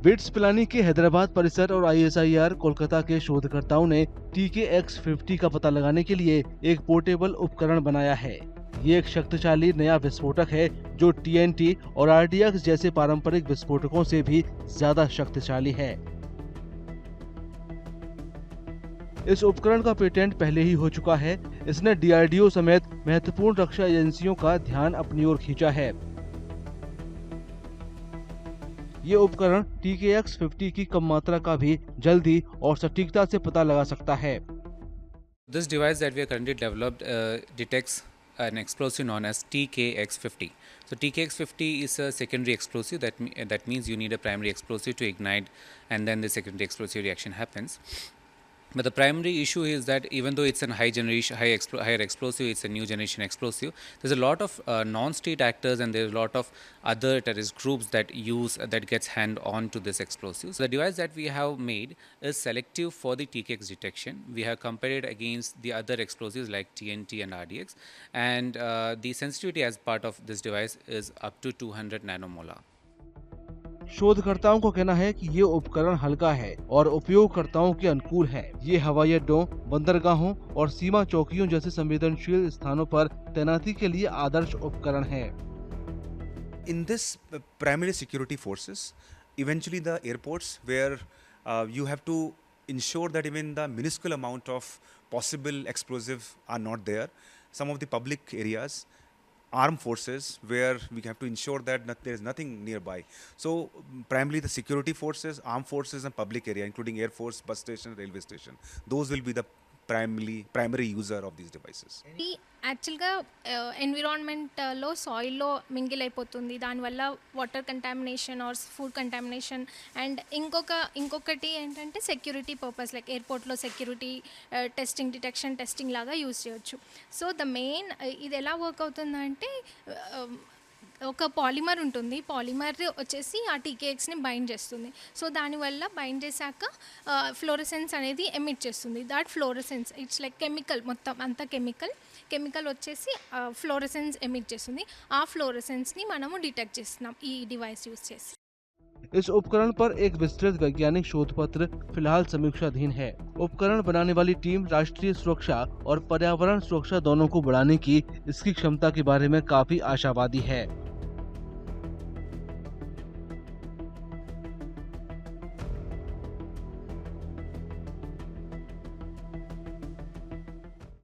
Bits Pilani के हैदराबाद परिसर और ISIR कोलकाता के शोधकर्ताओं ने TKX50 का पता लगाने के लिए एक पोर्टेबल उपकरण बनाया है। ये एक शक्तिशाली नया विस्फोटक है जो TNT और RDX जैसे पारंपरिक विस्फोटकों से भी ज्यादा शक्तिशाली है। इस उपकरण का पेटेंट पहले ही हो चुका है। इसने DRDO समेत महत्वपूर्ण रक्षा एजेंसियों का ध्यान अपनी ओर खींचा है। ये उपकरण TKX50 की कम मात्रा का भी जल्दी और सटीकता से पता लगा सकता है। This device that we are currently developed detects an explosive known as TKX50. So TKX50 is a secondary explosive. That means you need a primary explosive to ignite, and then the secondary explosive reaction happens. But the primary issue is that even though it's a higher explosive, it's a new generation explosive. There's a lot of non-state actors and there's a lot of other terrorist groups that gets hand on to this explosive. So the device that we have made is selective for the TKX detection. We have compared it against the other explosives like TNT and RDX, and the sensitivity as part of this device is up to 200 nanomolar. शोधकर्ताओं का कहना है कि ये उपकरण हल्का है और उपयोगकर्ताओं के अनुकूल है। ये हवाई अड्डों, बंदरगाहों और सीमा चौकियों जैसे संवेदनशील स्थानों पर तैनाती के लिए आदर्श उपकरण है। In this primary security forces, eventually the airports where you have to ensure that even the minuscule amount of possible explosive are not there. Some of the public areas, armed forces where we have to ensure that there is nothing nearby. So primarily the security forces, armed forces and public area including air force, bus station, railway station, those will be the primary user of these devices. ఈ యాక్చువల్గా ఎన్విరాన్మెంట్లో సాయిల్లో mingle అయిపోతుంది, దానివల్ల water contamination or food contamination. And ఇంకొకటి ఏంటంటే security purpose, like ఎయిర్పోర్ట్లో security testing, detection testing లాగా use చేయొచ్చు. So the main ఇది ఎలా వర్క్ అవుతుందంటే ఒక పాలిమర్ ఉంటుంది. పాలిమర్ వచ్చేసి ఆ TKXని బైండ్ చేస్తుంది. సో దానివల్ల బైండ్ చేశాక ఫ్లోరసెన్స్ అనేది ఎమిట్ చేస్తుంది. That fluorescence it's like chemical, మొత్తం అంతా కెమికల్ వచ్చేసి ఫ్లోరసెన్స్ ఎమిట్ చేస్తుంది. ఆ ఫ్లోరసెన్స్ని మనము డిటెక్ట్ చేస్తున్నాం ఈ డివైస్ యూజ్ చేసి। इस उपकरण पर एक विस्तृत वैज्ञानिक शोध पत्र फिलहाल समीक्षाधीन है। उपकरण बनाने वाली टीम राष्ट्रीय सुरक्षा और पर्यावरण सुरक्षा दोनों को बढ़ाने की इसकी क्षमता के बारे में काफी आशावादी है।